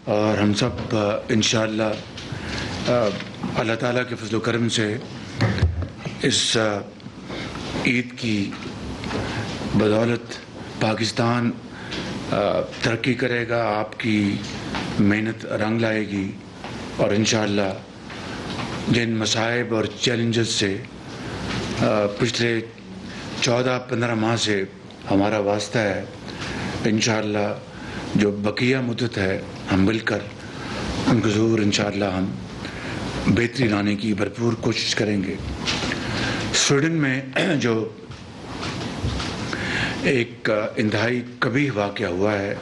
اور ہم سب انشاءاللہ اللہ تعالیٰ کے فضل و کرم سے اس عید کی بدولت پاکستان ترقی کرے گا، آپ کی محنت رنگ لائے گی، اور انشاءاللہ جن مصائب اور چیلنجز سے پچھلے 14-15 ماہ سے ہمارا واسطہ ہے، انشاءاللہ جو بقیہ مدت ہے ہم مل کر ان کو ضرور انشاءاللہ ہم بہتری لانے کی بھرپور کوشش کریں گے۔ سویڈن میں جو ایک انتہائی قبیح واقعہ ہوا ہے،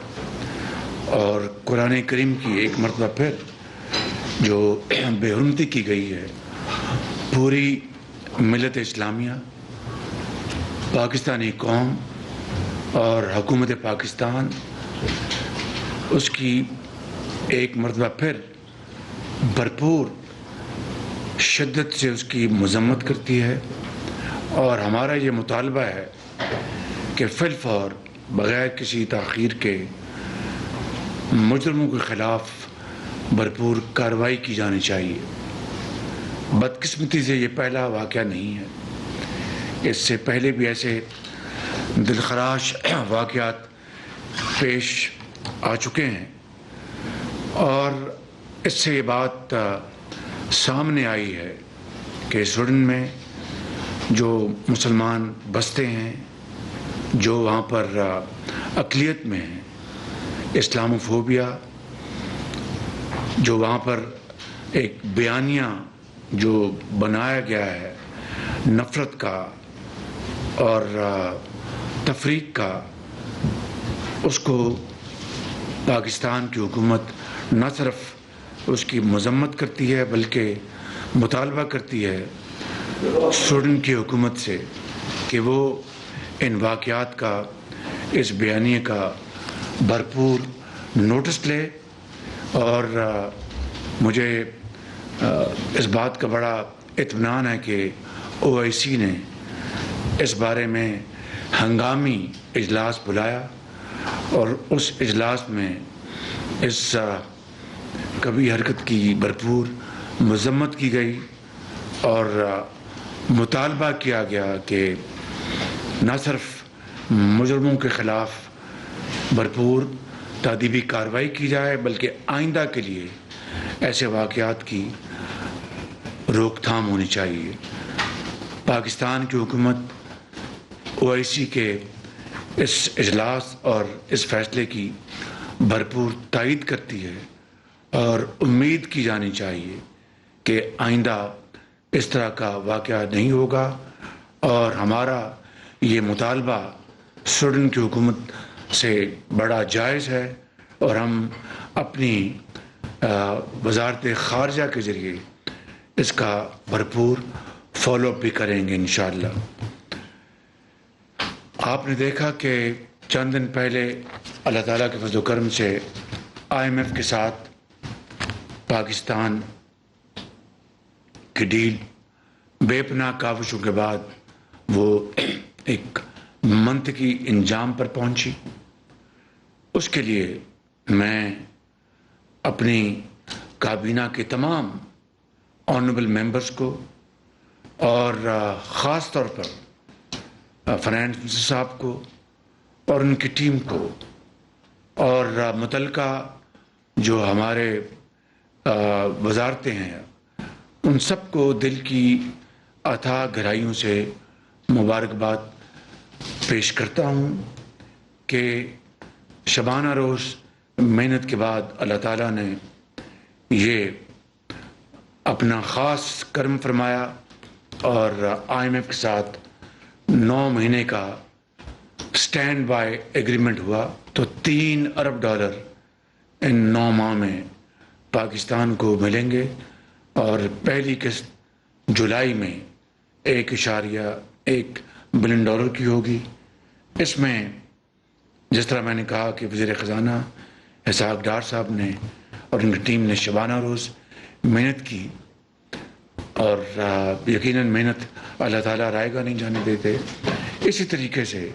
اور قرآن کریم کی ایک مرتبہ پھر جو بے حرمتی کی گئی ہے، پوری ملت اسلامیہ، پاکستانی قوم اور حکومت پاکستان اس کی ایک مرتبہ پھر بھرپور شدت سے اس کی مذمت کرتی ہے، اور ہمارا یہ مطالبہ ہے کہ فی الفور بغیر کسی تاخیر کے مجرموں کے خلاف بھرپور کارروائی کی جانی چاہیے۔ بدقسمتی سے یہ پہلا واقعہ نہیں ہے، اس سے پہلے بھی ایسے دلخراش واقعات پیش آ چکے ہیں، اور اس سے یہ بات سامنے آئی ہے کہ سویڈن میں جو مسلمان بستے ہیں، جو وہاں پر اقلیت میں ہیں، اسلاموفوبیا، جو وہاں پر ایک بیانیہ جو بنایا گیا ہے نفرت کا اور تفریق کا، اس کو پاکستان کی حکومت نہ صرف اس کی مذمت کرتی ہے بلکہ مطالبہ کرتی ہے سویڈن کی حکومت سے کہ وہ ان واقعات کا، اس بیانیے کا بھرپور نوٹس لے، اور مجھے اس بات کا بڑا اطمینان ہے کہ OIC نے اس بارے میں ہنگامی اجلاس بلایا، اور اس اجلاس میں اس کبھی حرکت کی بھرپور مذمت کی گئی، اور مطالبہ کیا گیا کہ نہ صرف مجرموں کے خلاف بھرپور تادیبی کارروائی کی جائے بلکہ آئندہ کے لیے ایسے واقعات کی روک تھام ہونی چاہیے۔ پاکستان کی حکومت OIC کے اس اجلاس اور اس فیصلے کی بھرپور تائید کرتی ہے، اور امید کی جانی چاہیے کہ آئندہ اس طرح کا واقعہ نہیں ہوگا، اور ہمارا یہ مطالبہ سویڈن کی حکومت سے بڑا جائز ہے، اور ہم اپنی وزارت خارجہ کے ذریعے اس کا بھرپور فالو اپ بھی کریں گے انشاءاللہ۔ آپ نے دیکھا کہ چند دن پہلے اللہ تعالیٰ کے فضل و کرم سے IMF کے ساتھ پاکستان کی ڈیل بے پناہ کاوشوں کے بعد وہ ایک منطقی انجام پر پہنچی۔ اس کے لیے میں اپنی کابینہ کے تمام آنریبل ممبرز کو، اور خاص طور پر فنانس منسٹر صاحب کو اور ان کی ٹیم کو، اور متعلقہ جو ہمارے وزارتیں ہیں، ان سب کو دل کی اتھاہ گہرائیوں سے مبارکباد پیش کرتا ہوں کہ شبانہ روز محنت کے بعد اللہ تعالیٰ نے یہ اپنا خاص کرم فرمایا، اور IMF کے ساتھ 9 مہینے کا سٹینڈ بائی ایگریمنٹ ہوا، تو $3 ارب ان 9 ماہ میں پاکستان کو ملیں گے، اور پہلی قسط جولائی میں $1.1 بلین کی ہوگی۔ اس میں جس طرح میں نے کہا کہ وزیر خزانہ اسحاق ڈار صاحب نے اور ان کی ٹیم نے شبانہ روز محنت کی، اور یقیناً محنت اللہ تعالیٰ رائے گا نہیں جانے دیتے۔ اسی طریقے سے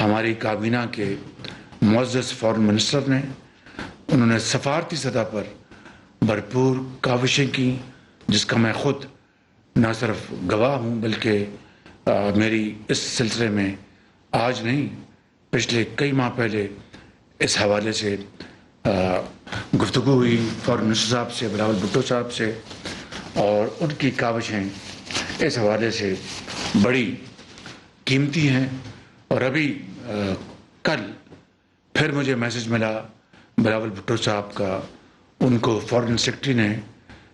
ہماری کابینہ کے معزز فارن منسٹر نے انہوں نے سفارتی سطح پر بھرپور کاوشیں کی، جس کا میں خود نہ صرف گواہ ہوں بلکہ میری اس سلسلے میں آج نہیں پچھلے کئی ماہ پہلے اس حوالے سے گفتگو ہوئی فارن منسٹر صاحب سے، بلاول بھٹو صاحب سے، اور ان کی کاوشیں اس حوالے سے بڑی قیمتی ہیں۔ اور ابھی کل پھر مجھے میسج ملا بلاول بھٹو صاحب کا، ان کو فارن سیکرٹری نے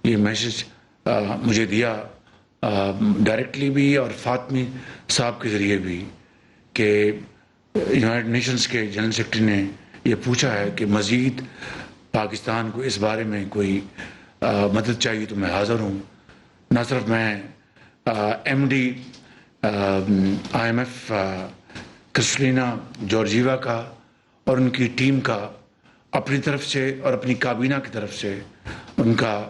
یہ میسج مجھے دیا ڈائریکٹلی بھی اور فاطمی صاحب کے ذریعے بھی، کہ یونائٹڈ نیشنز کے جنرل سیکرٹری نے یہ پوچھا ہے کہ مزید پاکستان کو اس بارے میں کوئی مدد چاہیے تو میں حاضر ہوں۔ نہ صرف میں M D I M F Kristalina Georgieva کا اور ان کی ٹیم کا اپنی طرف سے اور اپنی کابینہ کی طرف سے ان کا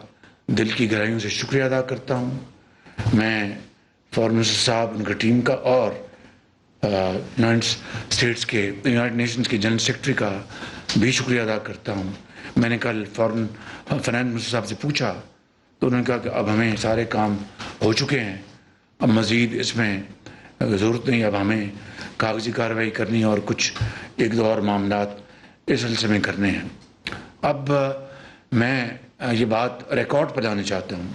دل کی گہرائیوں سے شکریہ ادا کرتا ہوں۔ میں فارن منسٹر صاحب، ان کی ٹیم کا اور یونائٹڈ نیشنز کے جنرل سیکرٹری کا بھی شکریہ ادا کرتا ہوں۔ میں نے کل فارن فنانس منسٹر صاحب سے پوچھا تو انہوں نے کہا کہ اب ہمیں سارے کام ہو چکے ہیں، اب مزید اس میں ضرورت نہیں، اب ہمیں کاغذی کارروائی کرنی اور کچھ ایک دو اور معاملات اس سلسلے میں کرنے ہیں۔ اب میں یہ بات ریکارڈ پر لانا چاہتا ہوں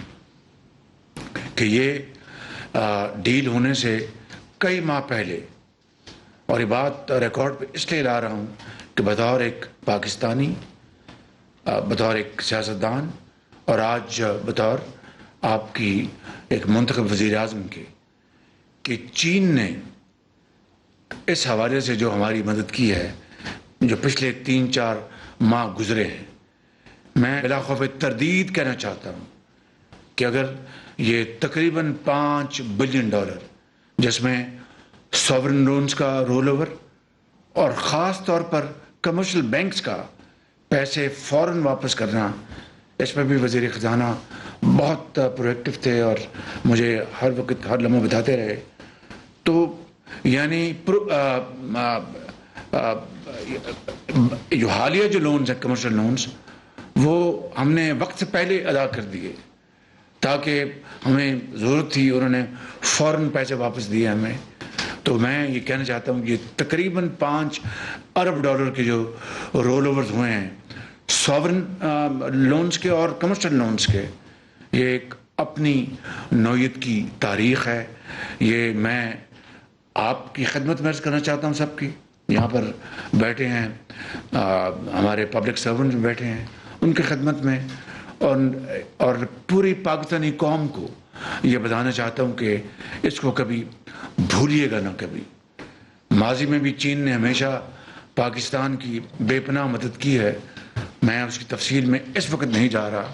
کہ یہ ڈیل ہونے سے کئی ماہ پہلے، اور یہ بات ریکارڈ پہ اس لیے لا رہا ہوں کہ بطور ایک پاکستانی، بطور ایک سیاستدان، اور آج بطور آپ کی ایک منتخب وزیر اعظم کے، کہ چین نے اس حوالے سے جو ہماری مدد کی ہے، جو پچھلے 3-4 ماہ گزرے ہیں، میں بلا خوف تردید کہنا چاہتا ہوں کہ اگر یہ تقریباً $5 بلین، جس میں ساورن لونز کا رول اوور اور خاص طور پر کمرشل بینکس کا پیسے فوراً واپس کرنا، اس میں بھی وزیر خزانہ بہت پرویکٹیو تھے اور مجھے ہر وقت ہر لمحہ بتاتے رہے۔ تو یعنی جو حالیہ جو لونز ہیں، کمرشل لونز، وہ ہم نے وقت سے پہلے ادا کر دیے تاکہ ہمیں ضرورت تھی، انہوں نے فوراً پیسے واپس دیے ہمیں۔ تو میں یہ کہنا چاہتا ہوں کہ تقریباً $5 ارب کے جو رول اوورز ہوئے ہیں ساورن لونز کے اور کمرشل لونز کے، یہ ایک اپنی نوعیت کی تاریخ ہے۔ یہ میں آپ کی خدمت میں عرض کرنا چاہتا ہوں، سب کی یہاں پر بیٹھے ہیں، ہمارے پبلک سرونٹ بیٹھے ہیں، ان کی خدمت میں، اور پوری پاکستانی قوم کو یہ بتانا چاہتا ہوں کہ اس کو کبھی بھولیے گا نہ کبھی۔ ماضی میں بھی چین نے ہمیشہ پاکستان کی بے پناہ مدد کی ہے، میں اس کی تفصیل میں اس وقت نہیں جا رہا،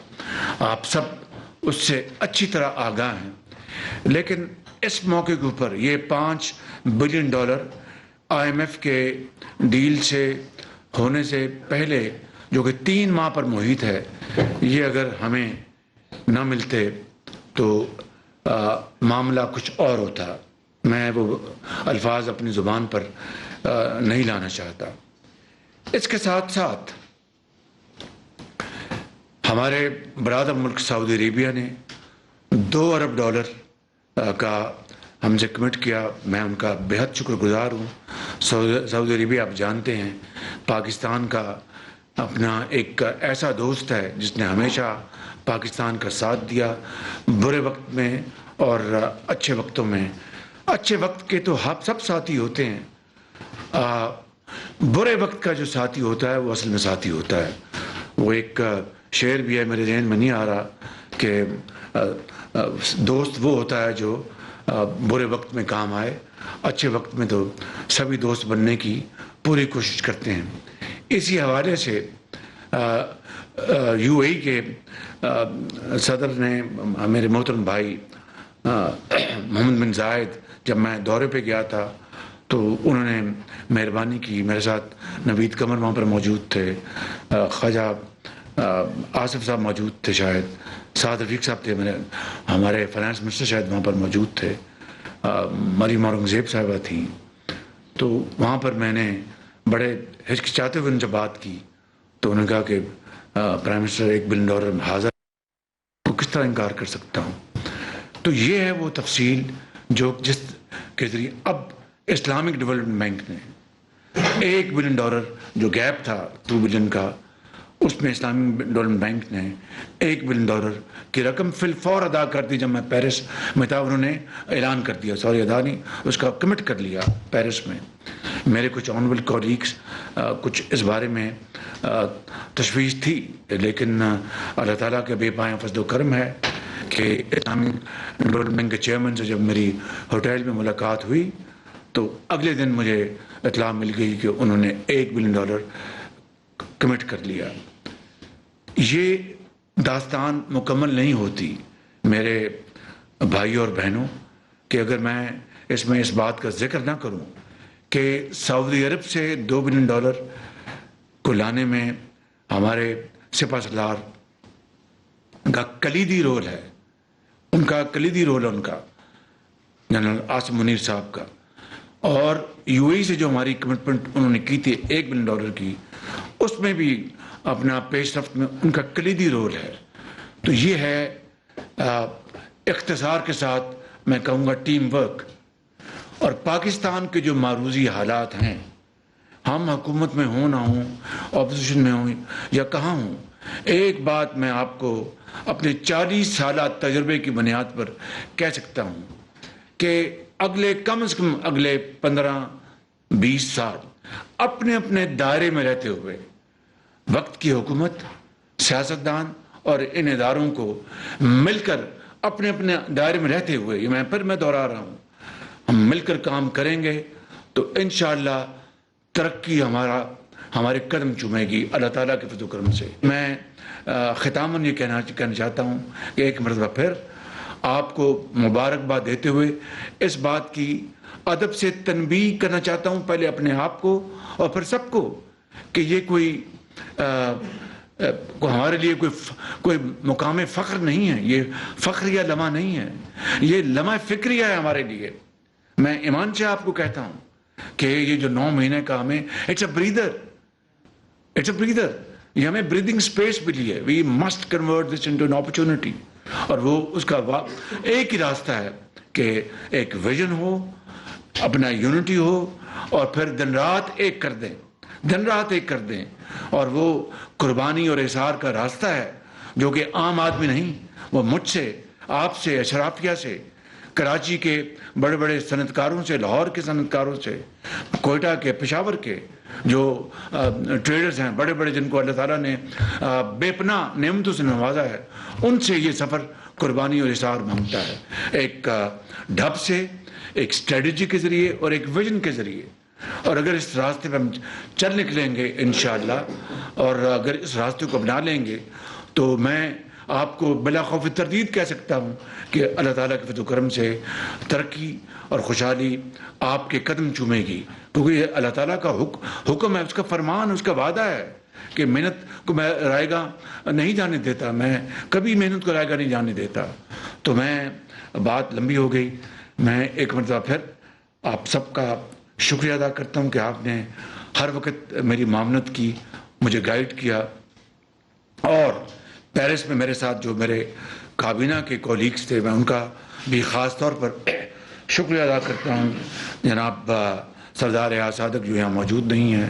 آپ سب اس سے اچھی طرح آگاہ ہیں۔ لیکن اس موقع کے اوپر یہ $5 بلین آئی ایم ایف کے ڈیل سے ہونے سے پہلے، جو کہ 3 ماہ پر محیط ہے، یہ اگر ہمیں نہ ملتے تو معاملہ کچھ اور ہوتا۔ میں وہ الفاظ اپنی زبان پر نہیں لانا چاہتا۔ اس کے ساتھ ساتھ ہمارے برادر ملک سعودی عربیہ نے $2 ارب کا ہم سے کمٹ کیا، میں ان کا بہت شکر گزار ہوں۔ سعودی عربیہ آپ جانتے ہیں پاکستان کا اپنا ایک ایسا دوست ہے جس نے ہمیشہ پاکستان کا ساتھ دیا، برے وقت میں اور اچھے وقتوں میں۔ اچھے وقت کے تو سب ساتھی ہوتے ہیں، برے وقت کا جو ساتھی ہوتا ہے وہ اصل میں ساتھی ہوتا ہے۔ وہ ایک شعر بھی ہے، میرے ذہن میں نہیں آ رہا، کہ دوست وہ ہوتا ہے جو برے وقت میں کام آئے، اچھے وقت میں تو سبھی دوست بننے کی پوری کوشش کرتے ہیں۔ اسی حوالے سے یو اے ای کے صدر نے، میرے محترم بھائی محمد بن زائد، جب میں دورے پہ گیا تھا تو انہوں نے مہربانی کی، میرے ساتھ نوید قمر وہاں پر موجود تھے، خواجہ آصف صاحب موجود تھے، شاید سعد رفیق صاحب تھے، ہمارے فائنانس منسٹر شاید وہاں پر موجود تھے، مریم اورنگزیب صاحبہ تھیں۔ تو وہاں پر میں نے بڑے ہچکچاتے ہوئے ان سے بات کی، تو انہوں نے کہا کہ پرائم منسٹر $1 بلین حاضر، تو کس طرح انکار کر سکتا ہوں؟ تو یہ ہے وہ تفصیل جو جس کے ذریعے اب اسلامک ڈیولپمنٹ بینک نے $1 بلین جو گیپ تھا 2 بلین کا، اس میں اسلامک ڈیولپمنٹ بینک نے $1 بلین کی رقم فی الفور ادا کر دی. جب میں پیرس میں تھا انہوں نے اعلان کر دیا، سوری ادا نہیں، اس کا کمٹ کر لیا پیرس میں. میرے کچھ آنریبل کولیگس کچھ اس بارے میں تشویش تھی، لیکن اللہ تعالیٰ کے بے پایہ فضل و کرم ہے کہ اسلامک ڈیولپمنٹ بینک کے چیئرمین سے جب میری ہوٹل میں ملاقات ہوئی تو اگلے دن مجھے اطلاع مل گئی کہ انہوں نے $1 بلین کمٹ کر لیا. یہ داستان مکمل نہیں ہوتی میرے بھائیوں اور بہنوں کہ اگر میں اس میں اس بات کا ذکر نہ کروں کہ سعودی عرب سے $2 بلین کو لانے میں ہمارے سپہ سالار کا کلیدی رول ہے، ان کا کلیدی رول ہے، ان کا جنرل عاصم منیر صاحب کا. اور یو اے ای سے جو ہماری کمٹمنٹ انہوں نے کی تھی $1 بلین کی، اس میں بھی اپنا پیش رفت میں ان کا کلیدی رول ہے. تو یہ ہے اختصار کے ساتھ میں کہوں گا ٹیم ورک. اور پاکستان کے جو معروضی حالات ہیں، ہم حکومت میں ہوں نہ ہوں، اپوزیشن میں ہوں یا کہاں ہوں، ایک بات میں آپ کو اپنے 40 سالہ تجربے کی بنیاد پر کہہ سکتا ہوں کہ اگلے کم از کم اگلے 15-20 سال اپنے اپنے دائرے میں رہتے ہوئے وقت کی حکومت، سیاستدان اور ان اداروں کو مل کر اپنے اپنے دائرے میں رہتے ہوئے، میں دہرا رہا ہوں، ہم مل کر کام کریں گے تو انشاءاللہ ترقی ہمارے قدم چومے گی اللہ تعالیٰ کے فضل و کرم سے. میں ختاماً یہ کہنا چاہتا ہوں کہ ایک مرتبہ پھر آپ کو مبارکباد دیتے ہوئے اس بات کی ادب سے تنبیہ کرنا چاہتا ہوں، پہلے اپنے آپ کو اور پھر سب کو، کہ یہ کوئی ہمارے لیے کوئی مقام فخر نہیں ہے، یہ فخر یا لمحہ نہیں ہے، یہ لمحہ فکریہ ہے ہمارے لیے. میں ایمان سے آپ کو کہتا ہوں کہ یہ جو 9 مہینے کا ہمیں اٹس اے بریدر، یہ ہمیں بریدنگ سپیس ملی ہے. We must convert this into an opportunity. اور وہ اس کا ایک ہی راستہ ہے کہ ایک ویژن ہو، اپنا یونٹی ہو، اور پھر دن رات ایک کر دیں. اور وہ قربانی اور اظہار کا راستہ ہے جو کہ عام آدمی نہیں، وہ مجھ سے، آپ سے، اشرافیہ سے، کراچی کے بڑے بڑے صنعت کاروں سے، لاہور کے صنعت کاروں سے، کوئٹہ کے، پشاور کے جو ٹریڈرز ہیں بڑے بڑے، جن کو اللہ تعالیٰ نے بے پناہ نعمتوں سے نوازا ہے، ان سے یہ سفر قربانی اور اظہار مانگتا ہے، ایک ڈھب سے، ایک اسٹریٹجی کے ذریعے اور ایک ویژن کے ذریعے. اور اگر اس راستے پہ ہم چل نکلیں گے انشاءاللہ، اور اگر اس راستے کو اپنا لیں گے، تو میں آپ کو بلا خوف تردید کہہ سکتا ہوں کہ اللہ تعالیٰ کے فضل و کرم سے ترقی اور خوشحالی آپ کے قدم چومے گی. کیونکہ یہ اللہ تعالیٰ کا حکم ہے، اس کا فرمان، اس کا وعدہ ہے کہ محنت کو میں رائے گاہ نہیں جانے دیتا، میں کبھی محنت کو رائے گاہ نہیں جانے دیتا. تو میں بات لمبی ہو گئی، میں ایک مرتبہ پھر آپ سب کا شکریہ ادا کرتا ہوں کہ آپ نے ہر وقت میری معاونت کی، مجھے گائیڈ کیا. اور پیرس میں میرے ساتھ جو میرے کابینہ کے کولیگز تھے، میں ان کا بھی خاص طور پر شکریہ ادا کرتا ہوں. جناب سردار ریاض صادق جو یہاں موجود نہیں ہیں،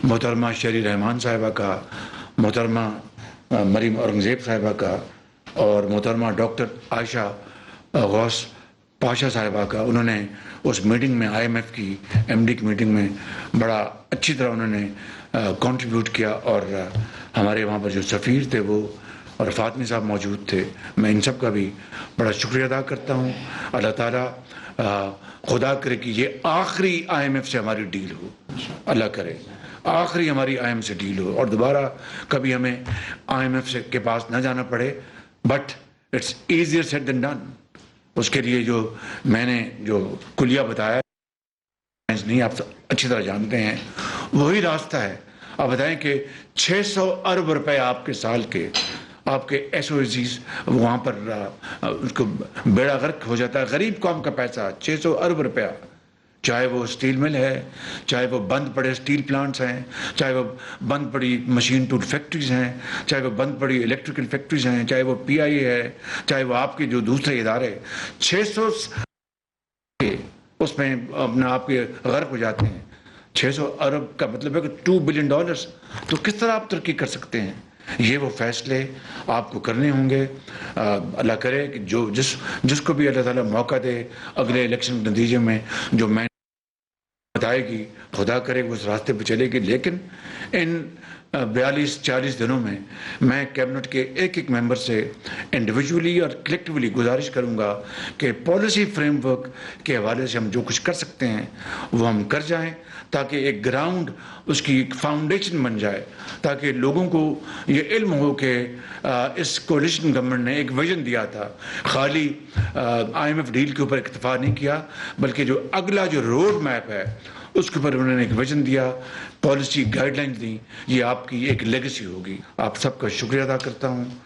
محترمہ شہری رحمان صاحبہ کا، محترمہ مریم اورنگزیب صاحبہ کا، اور محترمہ ڈاکٹر عائشہ غوث پاشا صاحبہ کا. انہوں نے اس میٹنگ میں IMF کی MD کی میٹنگ میں بڑا اچھی طرح انہوں نے کنٹریبیوٹ کیا. اور ہمارے وہاں پر جو سفیر تھے وہ اور فاطمی صاحب موجود تھے، میں ان سب کا بھی بڑا شکریہ ادا کرتا ہوں. اللہ تعالیٰ خدا کرے کہ یہ آخری IMF سے ہماری ڈیل ہو، اللہ کرے آخری ہماری IMF سے ڈیل ہو اور دوبارہ کبھی ہمیں IMF کے پاس نہ جانا پڑے. But it's easier said than done. اس کے لیے جو میں نے جو کلیہ بتایا نہیں، آپ اچھی طرح جانتے ہیں، وہی راستہ ہے. آپ بتائیں کہ 600 ارب روپے آپ کے سال کے، آپ کے SOCs وہاں پر اس کو بیڑا غرق ہو جاتا ہے. غریب قوم کا پیسہ 600 ارب روپیہ چاہے وہ اسٹیل مل ہے، چاہے وہ بند پڑے اسٹیل پلانٹس ہیں، چاہے وہ بند پڑی مشین ٹول فیکٹریز ہیں، چاہے وہ بند پڑی الیکٹریکل فیکٹریز ہیں، چاہے وہ پی آئی اے ہے، چاہے وہ آپ کے جو دوسرے ادارے 600 اس میں اپنے آپ کے غرق ہو جاتے ہیں. 600 ارب کا مطلب ہے کہ $2 بلین. تو کس طرح آپ ترقی کر سکتے ہیں؟ یہ وہ فیصلے آپ کو کرنے ہوں گے. اللہ کرے کہ جس کو بھی اللہ تعالیٰ موقع دے اگلے الیکشن کے نتیجے میں جو میں بتائے گی، خدا کرے کہ اس راستے پہ چلے گی. لیکن ان 42-40 دنوں میں کیبنٹ کے ایک ممبر سے انڈیویجولی اور کلیکٹیولی گزارش کروں گا کہ پالیسی فریم ورک کے حوالے سے ہم جو کچھ کر سکتے ہیں وہ ہم کر جائیں، تاکہ ایک گراؤنڈ اس کی ایک فاؤنڈیشن بن جائے، تاکہ لوگوں کو یہ علم ہو کہ اس کولیشن گورنمنٹ نے ایک ویژن دیا تھا. خالی آئی ایم ایف ڈیل کے اوپر اکتفا نہیں کیا، بلکہ جو اگلا جو روڈ میپ ہے اس کے اوپر انہوں نے ایک ویژن دیا، پالیسی گائیڈ لائنز دی. یہ آپ کی ایک لیگیسی ہوگی. آپ سب کا شکریہ ادا کرتا ہوں.